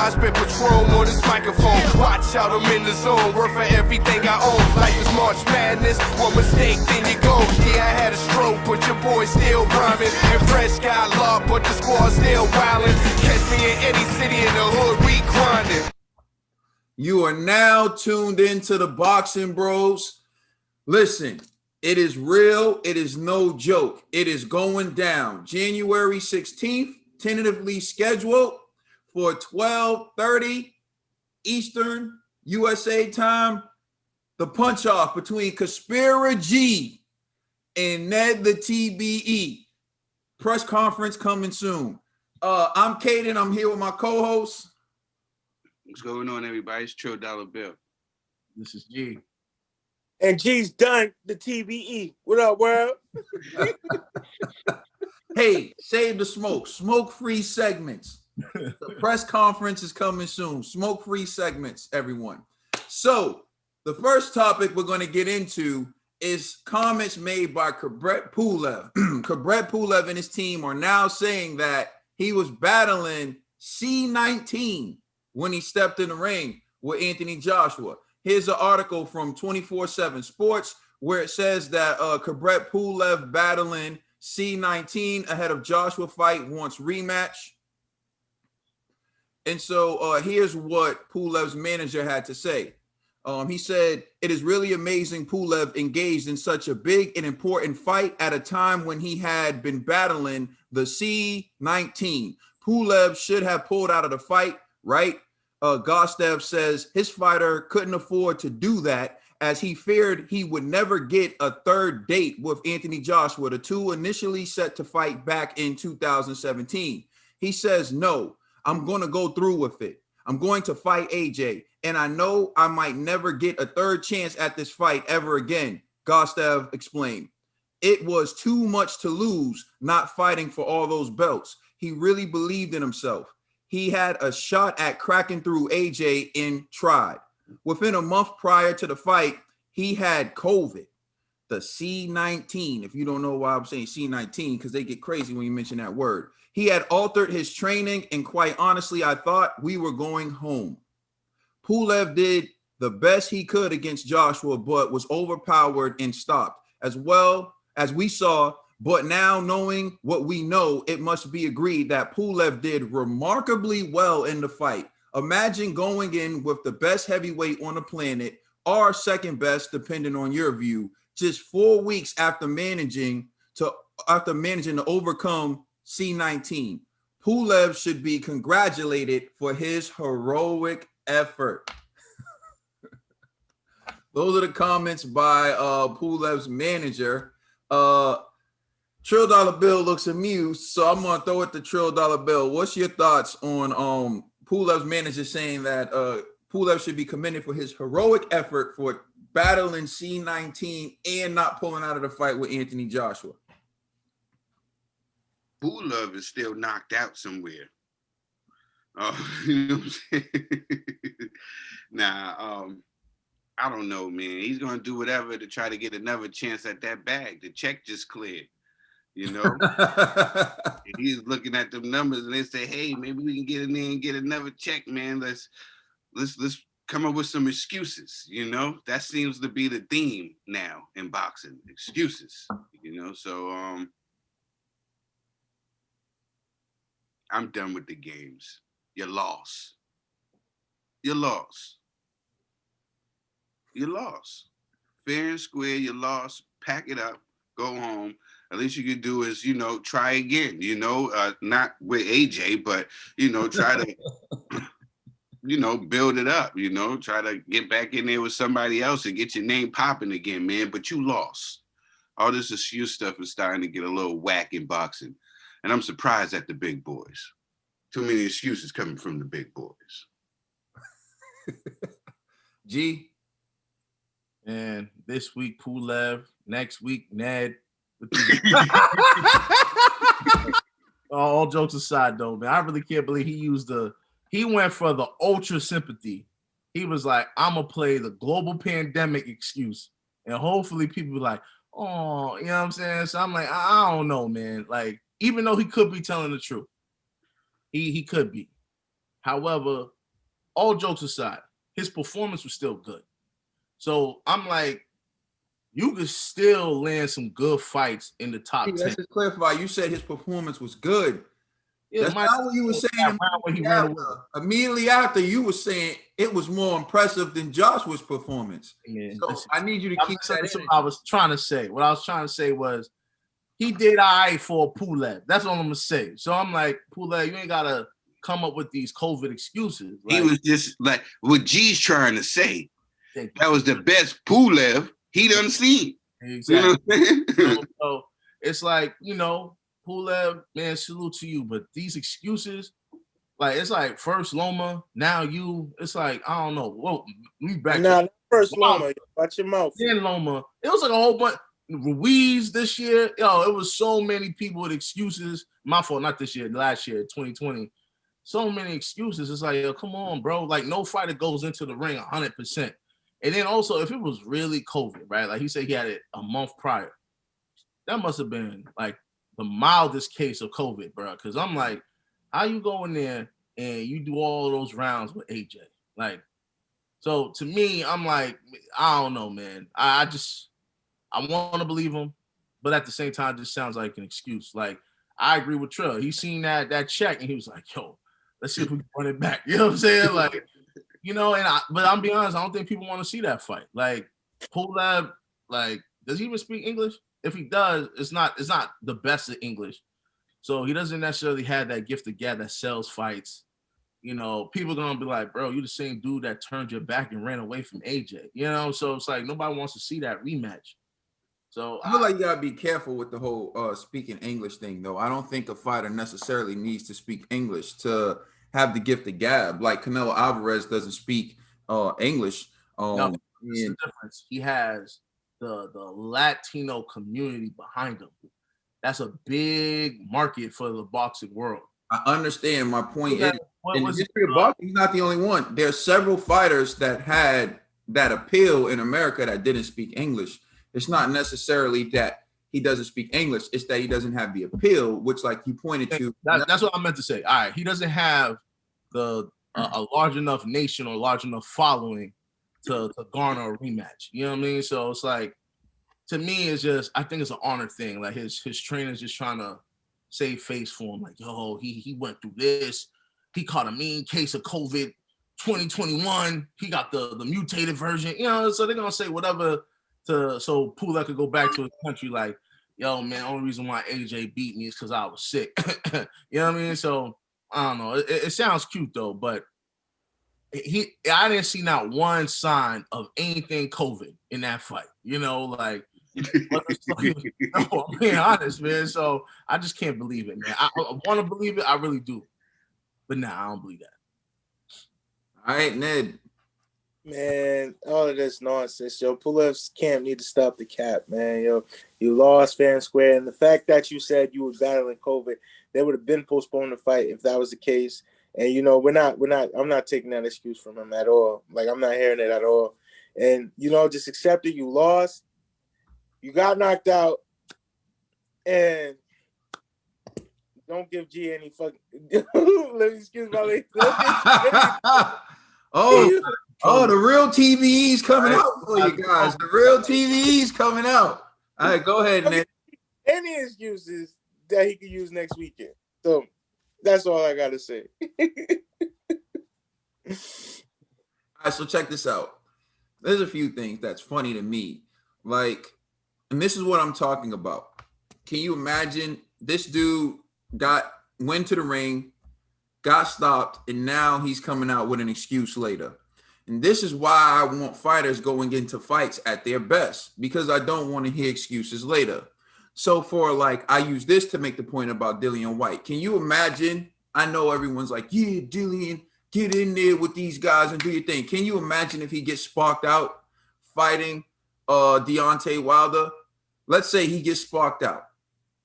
I spit Patron on this microphone. Watch out, I'm in the zone. Worth for everything I own. Life is March Madness. One mistake, then you go. Yeah, I had a stroke, but your boy still rhyming. And Fresh got locked, but the squad still wildin'. Catch me in any city in the hood, we grinding. You are now tuned into the Boxing Bros. Listen, it is real. It is no joke. It is going down. January 16th, tentatively scheduled for 12:30 Eastern USA time. The punch-off between Conspiracy and Ned the TBE. Press conference coming soon. I'm Caden. I'm here with my co-host. What's going on, everybody? It's Trill Dollar Bill. This is G. And G's done the TBE. What up, world? Hey, save the smoke. Smoke-free segments. The press conference is coming soon. Smoke-free segments, everyone. So, the first topic we're going to get into is comments made by Kubrat Pulev. Kubrat Pulev and his team are now saying that he was battling C-19 when he stepped in the ring with Anthony Joshua. Here's an article from 24/7 Sports where it says that Kubrat Pulev battling C-19 ahead of Joshua fight wants rematch. And so here's what Pulev's manager had to say. He said, "It is really amazing Pulev engaged in such a big and important fight at a time when he had been battling the C-19. Pulev should have pulled out of the fight, right? Gostev says his fighter couldn't afford to do that as he feared he would never get a third date with Anthony Joshua, the two initially set to fight back in 2017. He says, no, I'm going to go through with it. I'm going to fight AJ, and I know I might never get a third chance at this fight ever again," Gostev explained. "It was too much to lose not fighting for all those belts. He really believed in himself. He had a shot at cracking through AJ and tried. Within a month prior to the fight, he had COVID, the C-19. If you don't know why I'm saying C-19, because they get crazy when you mention that word. He had altered his training, and quite honestly, I thought we were going home. Pulev did the best he could against Joshua, but was overpowered and stopped, as well as we saw. But now, knowing what we know, it must be agreed that Pulev did remarkably well in the fight. Imagine going in with the best heavyweight on the planet, or second best, depending on your view, just 4 weeks after managing to overcome C-19. Pulev should be congratulated for his heroic effort." Those are the comments by Pulev's manager. Trill Dollar Bill looks amused, so I'm gonna throw it to Trill Dollar Bill. What's your thoughts on Pulev's manager saying that Pulev should be commended for his heroic effort for battling C-19 and not pulling out of the fight with Anthony Joshua? Pulev is still knocked out somewhere. You know what I'm saying? Nah, I don't know, man. He's gonna do whatever to try to get another chance at that bag. The check just cleared. You know, he's looking at them numbers and they say, hey, maybe we can get in there and get another check, man. Let's come up with some excuses. You know, that seems to be the theme now in boxing, excuses, you know? So I'm done with the games. You lost. You lost. You lost. Fair and square, you lost. Pack it up, go home. At least you could do is, you know, try again, you know, not with AJ, but, you know, try to, you know, build it up, you know, try to get back in there with somebody else and get your name popping again, man. But you lost. All this excuse stuff is starting to get a little whack in boxing. And I'm surprised at the big boys. Too many excuses coming from the big boys. G? And this week, Pulev. Next week, Ned. All jokes aside, though, man, I really can't believe he went for the ultra sympathy. He was like, I'm gonna play the global pandemic excuse, and hopefully people be like, oh, you know what I'm saying? So I'm like, I don't know, man. Like, even though he could be telling the truth, he could be. However, all jokes aside, his performance was still good. So I'm like, you could still land some good fights in the top 10. Let's just clarify. You said his performance was good. Yeah, That's not what you were saying. Immediately after, you were saying it was more impressive than Joshua's performance. Yeah, so listen, I need you to keep that. That's what I was trying to say. What I was trying to say was he did all right for Pulev. That's all I'm gonna say. So I'm like, Pulev, you ain't gotta come up with these COVID excuses. He was just like what G's trying to say. That was the best Pulev he done seen. Exactly. You know what I'm saying? So it's like, Pulev, man, salute to you. But these excuses, like, it's like first Loma, now you. It's like, I don't know. Whoa, we back. Nah, first Loma, watch your mouth. Then Loma. It was like a whole bunch. Ruiz this year, it was so many people with excuses. My fault, not this year, last year, 2020. So many excuses. It's like, come on, bro. Like, no fighter goes into the ring 100%. And then also, if it was really COVID, right? Like he said he had it a month prior. That must have been like the mildest case of COVID, bro. Because I'm like, how you go in there and you do all those rounds with AJ? Like, so to me, I'm like, I don't know, man. I want to believe him, but at the same time, it just sounds like an excuse. Like, I agree with Trill. He seen that check and he was like, yo, let's see if we can run it back. You know what I'm saying? Like, but I'm being honest, I don't think people want to see that fight. Like, Pulev, like, does he even speak English? If he does, it's not the best of English. So he doesn't necessarily have that gift of gab that sells fights. People are gonna be like, bro, you the same dude that turned your back and ran away from AJ. So it's like nobody wants to see that rematch. So I feel like you gotta be careful with the whole speaking English thing, though. I don't think a fighter necessarily needs to speak English to have the gift of gab. Like Canelo Alvarez doesn't speak English. No, that's the difference. He has the Latino community behind him. That's a big market for the boxing world. I understand. My point is, in the history of boxing, he's not the only one. There are several fighters that had that appeal in America that didn't speak English. It's not necessarily that he doesn't speak English. It's that he doesn't have the appeal, which, like you pointed to. That's what I meant to say. All right, he doesn't have a large enough nation or large enough following to garner a rematch. You know what I mean? So it's like, to me, it's just, I think it's an honor thing. Like his trainer's just trying to save face for him. Like, yo, he went through this. He caught a mean case of COVID 2021. He got the mutated version. So they're gonna say whatever so Pulev could go back to his country. Like, yo, man, only reason why AJ beat me is because I was sick. You know what I mean? So I don't know. It sounds cute though, but I didn't see not one sign of anything COVID in that fight. Like. No, I'm being honest, man. So I just can't believe it, man. I want to believe it, I really do, but I don't believe that. All right, Ned. Man, all of this nonsense, yo. Pulev's camp need to stop the cap, man. Yo, you lost fair and square, and the fact that you said you were battling COVID, they would have been postponed the fight if that was the case. And we're not. I'm not taking that excuse from him at all. Like, I'm not hearing it at all. And just accept it. You lost. You got knocked out, and don't give G any fucking. Let me excuse my language. Oh, the real TVE's coming out for you guys. The real TVE's coming out. All right, go ahead, Nick. Any excuses that he could use next weekend. So that's all I gotta say. All right, so check this out. There's a few things that's funny to me. Like, and this is what I'm talking about. Can you imagine this dude went to the ring, got stopped, and now he's coming out with an excuse later. And this is why I want fighters going into fights at their best, because I don't want to hear excuses later. So I use this to make the point about Dillian White. Can you imagine? I know everyone's like, yeah, Dillian, get in there with these guys and do your thing. Can you imagine if he gets sparked out fighting Deontay Wilder? Let's say he gets sparked out.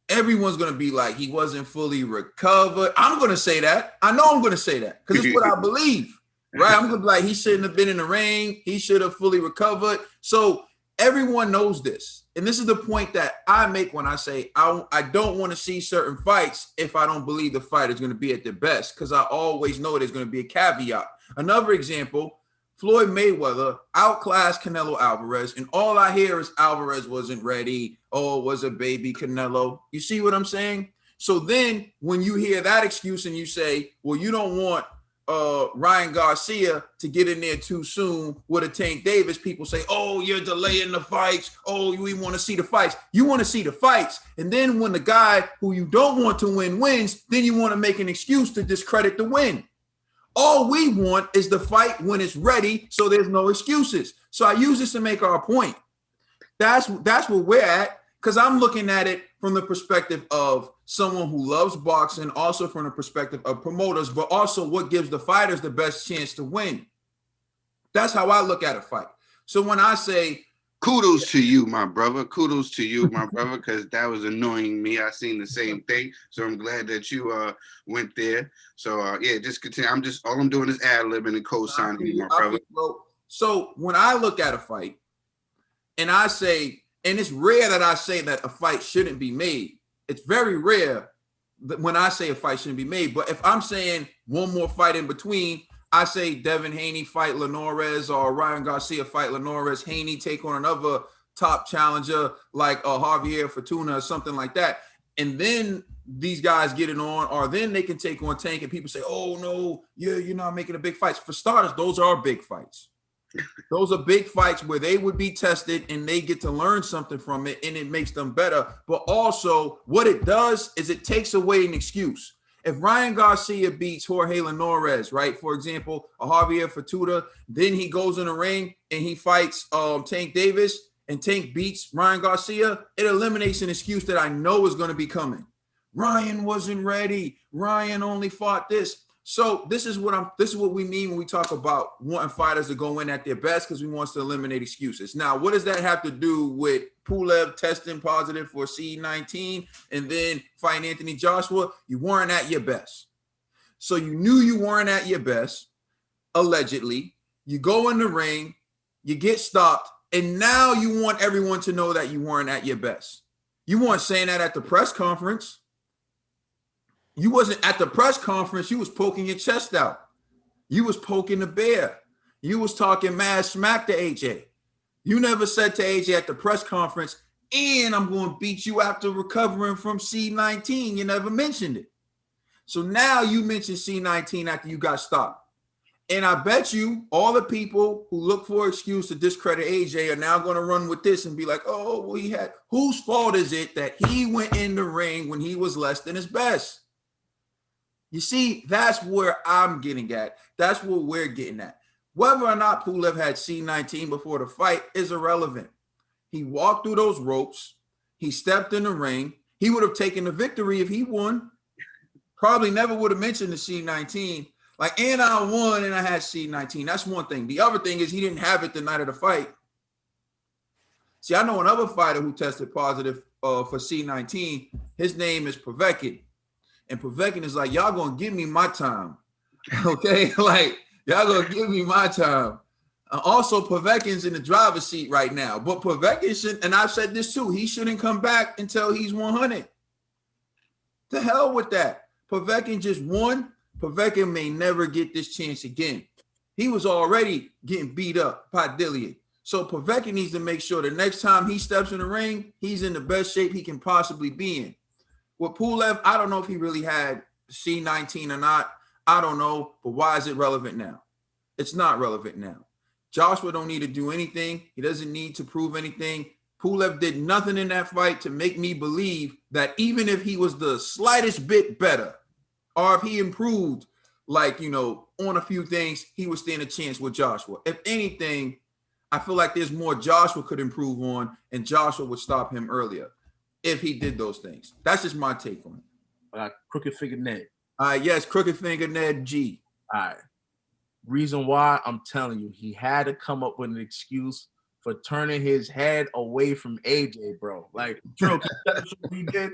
Everyone's going to be like, he wasn't fully recovered. I'm going to say that. I know I'm going to say that because it's what I believe. Right? I'm gonna be like, he shouldn't have been in the ring. He should have fully recovered. So everyone knows this. and this is the point that I make when I say I don't want to see certain fights if I don't believe the fight is going to be at their best, because I always know there's going to be a caveat. Another example, Floyd Mayweather outclassed Canelo Alvarez, and all I hear is Alvarez wasn't ready. Oh, it was a baby Canelo. You see what I'm saying? So then when you hear that excuse and you say, well, you don't want Ryan Garcia to get in there too soon with a Tank Davis, people say, oh, you're delaying the fights. Oh, we want to see the fights. You want to see the fights. And then when the guy who you don't want to win wins, then you want to make an excuse to discredit the win. All we want is the fight when it's ready, so there's no excuses. So I use this to make our point. That's where we're at, because I'm looking at it from the perspective of someone who loves boxing, also from the perspective of promoters, but also what gives the fighters the best chance to win. That's how I look at a fight. So when I say, kudos to you, my brother. Kudos to you, my brother, because that was annoying me. I seen the same thing, so I'm glad that you went there. So yeah, just continue. All I'm doing is ad-libbing and co-signing you, my brother. So when I look at a fight, and I say, and it's rare that I say that a fight shouldn't be made. It's very rare that when I say a fight shouldn't be made. But if I'm saying one more fight in between, I say Devin Haney fight Linares, or Ryan Garcia fight Linares, Haney take on another top challenger like Javier Fortuna or something like that. And then these guys get it on, or then they can take on Tank, and people say, oh no, you're not making a big fight. For starters, those are big fights. Those are big fights where they would be tested and they get to learn something from it, and it makes them better. But also what it does is it takes away an excuse. If Ryan Garcia beats Jorge Linares, right, for example, a Javier Fortuna, then he goes in the ring and he fights Tank Davis, and Tank beats Ryan Garcia, it eliminates an excuse that I know is going to be coming. Ryan wasn't ready. Ryan only fought this. So this is what we mean when we talk about wanting fighters to go in at their best, because we want to eliminate excuses. Now, what does that have to do with Pulev testing positive for C-19 and then fighting Anthony Joshua? You weren't at your best. So you knew you weren't at your best, allegedly. You go in the ring, you get stopped, and now you want everyone to know that you weren't at your best. You weren't saying that at the press conference. You wasn't at the press conference. You was poking your chest out. You was poking the bear. You was talking mad smack to AJ. You never said to AJ at the press conference, and I'm going to beat you after recovering from C-19. You never mentioned it. So now you mentioned C-19 after you got stopped. And I bet you all the people who look for an excuse to discredit AJ are now going to run with this and be like, oh, well, whose fault is it that he went in the ring when he was less than his best? You see, that's where I'm getting at. That's where we're getting at. Whether or not Pulev had C-19 before the fight is irrelevant. He walked through those ropes. He stepped in the ring. He would have taken the victory if he won. Probably never would have mentioned the C-19. Like, and I won and I had C-19. That's one thing. The other thing is he didn't have it the night of the fight. See, I know another fighter who tested positive for C-19. His name is Povetkin. And Povetkin is like, y'all gonna give me my time. Okay? Like, y'all gonna give me my time. Also, Povetkin's in the driver's seat right now. But Povetkin should, and I've said this too, he shouldn't come back until he's 100. To hell with that. Povetkin just won. Povetkin may never get this chance again. He was already getting beat up by Dillian. So Povetkin needs to make sure the next time he steps in the ring, he's in the best shape he can possibly be in. With Pulev, I don't know if he really had C-19 or not. I don't know, but why is it relevant now? It's not relevant now. Joshua don't need to do anything. He doesn't need to prove anything. Pulev did nothing in that fight to make me believe that even if he was the slightest bit better, or if he improved, like, on a few things, he would stand a chance with Joshua. If anything, I feel like there's more Joshua could improve on, and Joshua would stop him earlier if he did those things. That's just my take on it. Crooked Finger Ned. Yes, Crooked Finger Ned G. All right. Reason why, I'm telling you, he had to come up with an excuse for turning his head away from AJ, bro. Like, Drew, he did.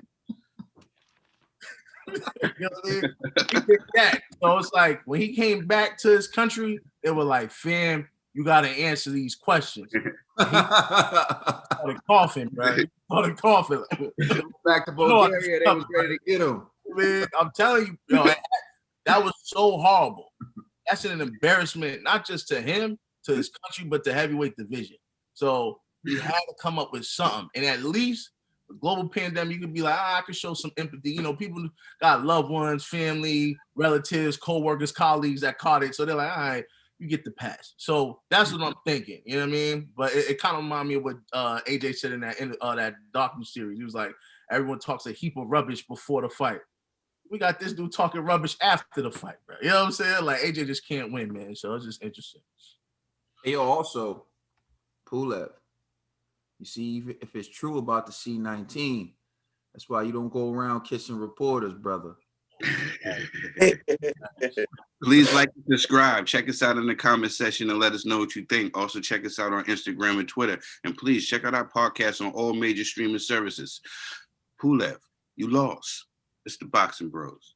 You know what I mean? He did that. So it's like when he came back to his country, they were like, fam, you got to answer these questions. He started coughing, bro. He started coughing. Back to Bulgaria, they was ready to get him. Man, I'm telling you, that was so horrible. That's an embarrassment, not just to him, to his country, but to heavyweight division. So he had to come up with something. And at least the global pandemic, you could be like, I could show some empathy. People got loved ones, family, relatives, co-workers, colleagues that caught it. So they're like, all right, you get the pass. So that's what I'm thinking. You know what I mean? But it kind of reminded me of what AJ said in that docu-series. He was like, everyone talks a heap of rubbish before the fight. We got this dude talking rubbish after the fight, bro. You know what I'm saying? Like, AJ just can't win, man. So it's just interesting. Hey, also, Pulev, you see, if it's true about the C-19, that's why you don't go around kissing reporters, brother. Please like and subscribe. Check us out in the comment section and let us know what you think. Also, check us out on Instagram and Twitter. And please check out our podcast on all major streaming services. Pulev, you lost. It's the Boxing Bros.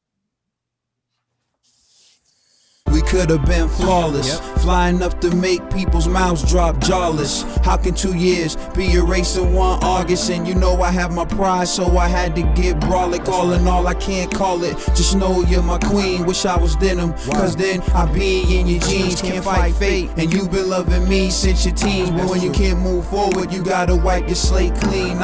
We could have been flawless, flying up to make people's mouths drop jawless. How can 2 years be erased in 1 August? And you know I have my pride, so I had to get brolic. All in all, I can't call it. Just know you're my queen. Wish I was denim, cause then I be in your jeans. Can't fight fate, and you've been loving me since your teens. But when you can't move forward, you gotta wipe your slate clean.